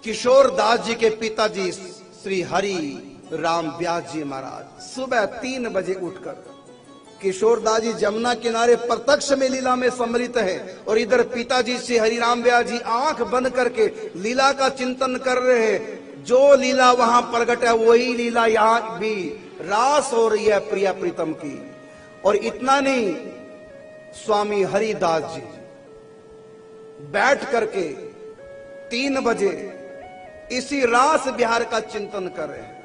किशोर दास जी के पिताजी श्री हरि राम व्यास जी महाराज सुबह 3 बजे उठकर, किशोर दास जी जमुना किनारे प्रत्यक्ष में लीला में सम्मिलित है और इधर पिताजी श्री हरिराम व्यास जी आंख बंद करके लीला का चिंतन कर रहे हैं। जो लीला वहां प्रकट है वही लीला यहाँ भी रास हो रही है प्रिया प्रीतम की। और इतना नहीं, स्वामी हरिदास जी बैठ करके 3 बजे इसी रास बिहार का चिंतन कर रहे हैं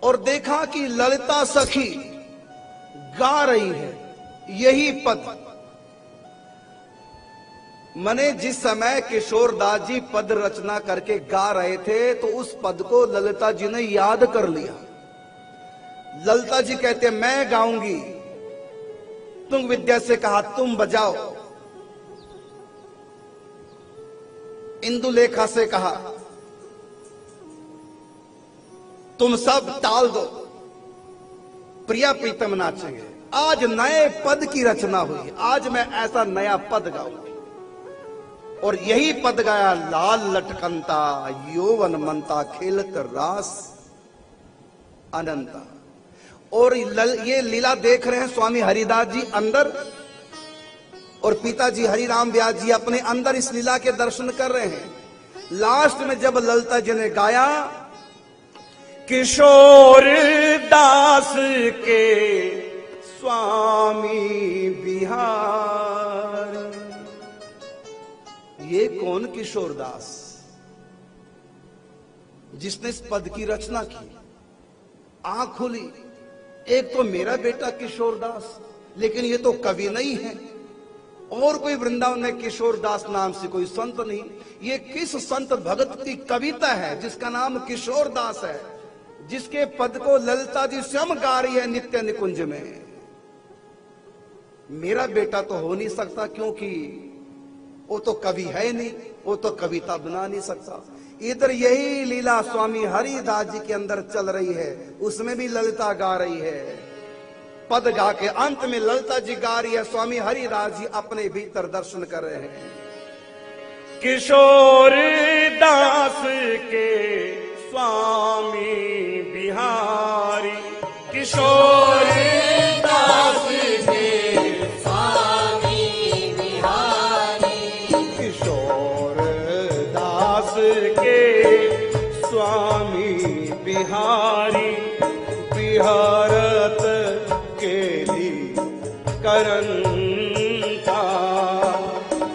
और देखा कि ललिता सखी गा रही है यही पद। मने जिस समय किशोर दास जी पद रचना करके गा रहे थे तो उस पद को ललिता जी ने याद कर लिया। ललिता जी कहते मैं गाऊंगी, तुम विद्या से कहा तुम बजाओ। इंदुलेखा से कहा तुम सब ताल दो, प्रिया प्रीतम नाचेंगे। आज नए पद की रचना हुई, आज मैं ऐसा नया पद गाऊंगी। और यही पद गाया, लाल लटकंता यौवन मनता खेल कर रास अनंता। और ये लीला देख रहे हैं स्वामी हरिदास जी अंदर और पिताजी हरिराम व्यास जी अपने अंदर इस लीला के दर्शन कर रहे हैं। लास्ट में जब ललिता जी ने गाया, किशोर दास के स्वामी बिहार। ये कौन किशोर दास जिसने इस पद की रचना की? आंख खुली, एक तो मेरा बेटा किशोर दास, लेकिन ये तो कवि नहीं है और कोई वृंदावन में किशोर दास नाम से कोई संत नहीं। ये किस संत भगत की कविता है जिसका नाम किशोर दास है, जिसके पद को ललिता जी स्वयं गा रही है नित्य निकुंज में? मेरा बेटा तो हो नहीं सकता, क्योंकि वो तो कवि है नहीं, वो तो कविता बना नहीं सकता। इधर यही लीला स्वामी हरिदास जी के अंदर चल रही है, उसमें भी ललिता गा रही है। पद गा के अंत में ललिता जी गा रही है, स्वामी हरिदास जी अपने भीतर दर्शन कर रहे हैं। किशोर दास के स्वामी बिहारी, किशोर दास के स्वामी बिहारी, किशोर दास के स्वामी बिहारी, बिहारत के लिए करंता।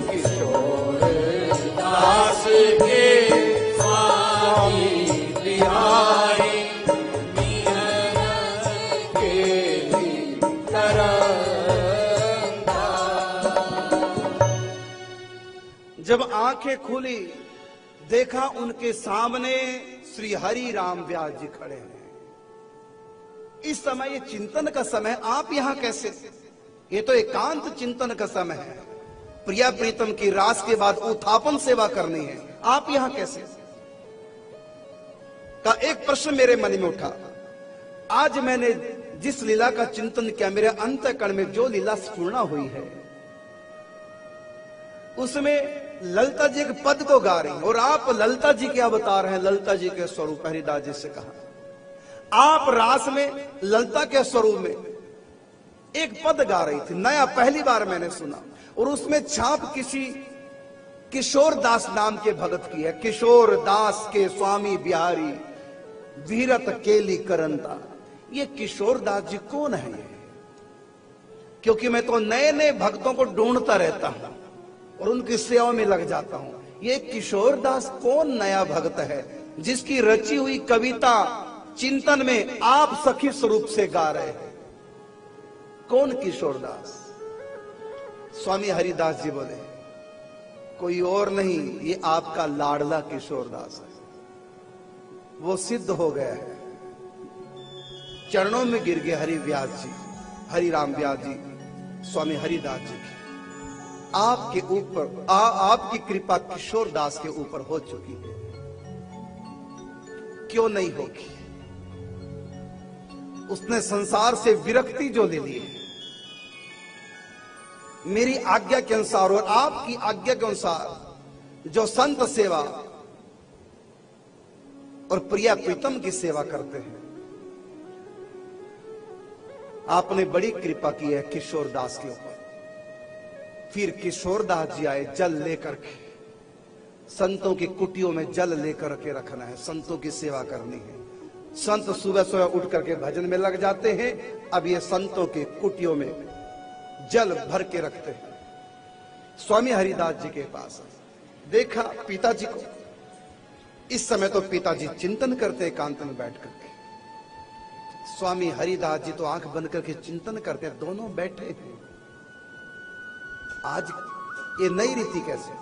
किशोर दास के स्वामी बिहारी, बिहारत के लिए करंता। जब आंखें खुली, देखा उनके सामने श्री हरि राम व्यास जी खड़े हैं। इस समय ये चिंतन का समय, आप यहां कैसे? ये तो एकांत चिंतन का समय है। प्रिया प्रीतम की रास के बाद उत्थापन सेवा करनी है, आप यहां कैसे? का एक प्रश्न मेरे मन में उठा। आज मैंने जिस लीला का चिंतन किया, मेरे अंतःकरण में जो लीला स्फुरना हुई है, उसमें ललिता जी के पद को गा रही और आप ललिता जी के अवतार हैं, ललिता जी के स्वरूप। हरिदास जी से कहा आप रास में ललिता के स्वरूप में एक पद गा रही थी, नया, पहली बार मैंने सुना। और उसमें छाप किसी किशोर दास नाम के भगत की है। किशोर दास के स्वामी बिहारी, वीरत केली करंता। ये किशोर दास जी कौन है? क्योंकि मैं तो नए नए भक्तों को ढूंढता रहता हूं और उनकी सेवा में लग जाता हूं। ये किशोर दास कौन नया भक्त है जिसकी रची हुई कविता चिंतन में आप सखी स्वरूप से गा रहे हैं? कौन किशोर दास? स्वामी हरिदास जी बोले कोई और नहीं, ये आपका लाडला किशोर दास है। वो सिद्ध हो गया है, चरणों में गिर गए हरि व्यास जी, हरि राम व्यास जी, स्वामी हरिदास जी की। आपके ऊपर आपकी कृपा किशोर दास के ऊपर हो चुकी है, क्यों नहीं होगी? उसने संसार से विरक्ति जो ले ली है, मेरी आज्ञा के अनुसार और आपकी आज्ञा के अनुसार जो संत सेवा और प्रिया प्रीतम की सेवा करते हैं, आपने बड़ी कृपा की है किशोरदास के ऊपर। फिर किशोरदास जी आए जल लेकर के, संतों की कुटियों में जल लेकर के रखना है, संतों की सेवा करनी है। संत सुबह सुबह उठ करके भजन में लग जाते हैं, अब ये संतों की कुटियों में जल भर के रखते हैं। स्वामी हरिदास जी के पास देखा पिताजी को, इस समय तो पिताजी चिंतन करते एकांत में बैठ करके। स्वामी हरिदास जी तो आंख बंद करके चिंतन करते, दोनों बैठे हैं। आज ये नई रीति कैसे?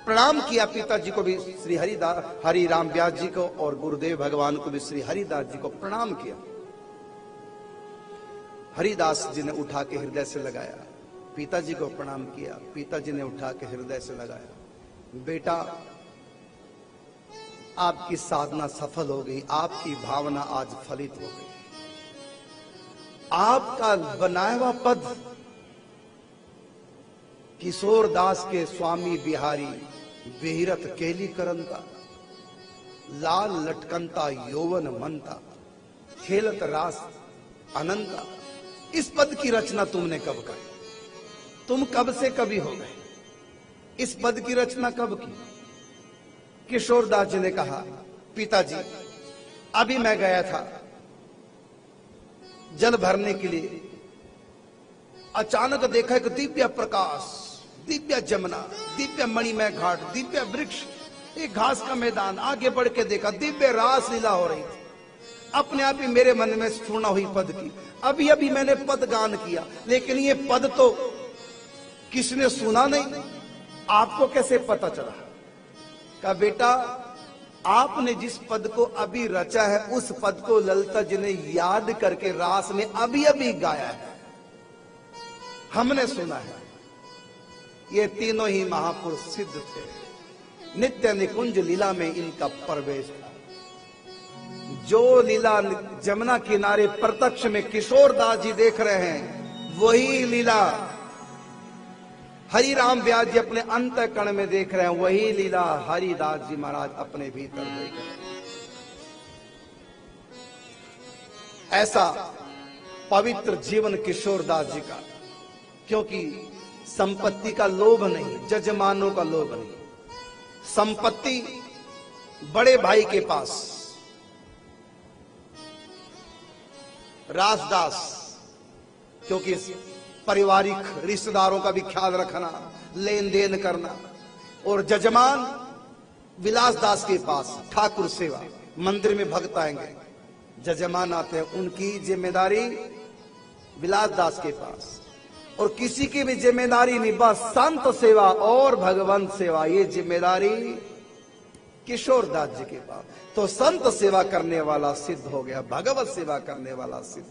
प्रणाम किया पिताजी को भी श्री हरिराम व्यास जी को, और गुरुदेव भगवान को भी श्री हरिदास जी को प्रणाम किया। हरिदास जी ने उठा के हृदय से लगाया, पिताजी को प्रणाम किया, पिताजी ने उठा के हृदय से लगाया। बेटा, आपकी साधना सफल हो गई, आपकी भावना आज फलित हो गई। आपका बनाया हुआ पद किशोरदास के स्वामी बिहारी विहिरत केली करंता, लाल लटकंता यौवन मनता, खेलत रास अनंता, इस पद की रचना तुमने कब करी? तुम कब से कभी हो गए? इस पद की रचना कब की? किशोरदास जी ने कहा, पिताजी अभी मैं गया था जल भरने के लिए, अचानक देखा एक दिव्य प्रकाश, दिव्य जमुना, दिव्य मणिमय घाट, दिव्य वृक्ष, एक घास का मैदान। आगे बढ़ के देखा दिव्य रास लीला हो रही थी। अपने आप ही मेरे मन में स्फुरना हुई पद की। अभी अभी मैंने पद गान किया, लेकिन ये पद तो किसने सुना नहीं, आपको कैसे पता चला? कहा, बेटा आपने जिस पद को अभी रचा है, उस पद को ललिता जी ने याद करके रास में अभी अभी गाया है, हमने सुना है। ये तीनों ही महापुरुष सिद्ध थे, नित्य निकुंज लीला में इनका प्रवेश था। जो लीला जमुना किनारे प्रत्यक्ष में किशोरदास जी देख रहे हैं, वही लीला हरिराम व्यास जी अपने अंतःकरण में देख रहे हैं, वही लीला हरिदास जी महाराज अपने भीतर देख रहे हैं। ऐसा पवित्र जीवन किशोरदास जी का, क्योंकि संपत्ति का लोभ नहीं, जजमानों का लोभ नहीं। संपत्ति बड़े भाई के पास रासदास, क्योंकि पारिवारिक रिश्तेदारों का भी ख्याल रखना, लेन देन करना, और जजमान विलासदास के पास ठाकुर सेवा, मंदिर में भक्त आएंगे, जजमान आते हैं, उनकी जिम्मेदारी विलासदास के पास। और किसी की भी जिम्मेदारी नहीं, बस संत सेवा और भगवंत सेवा, ये जिम्मेदारी किशोरदास जी के पास। तो संत सेवा करने वाला सिद्ध हो गया, भगवत सेवा करने वाला सिद्ध।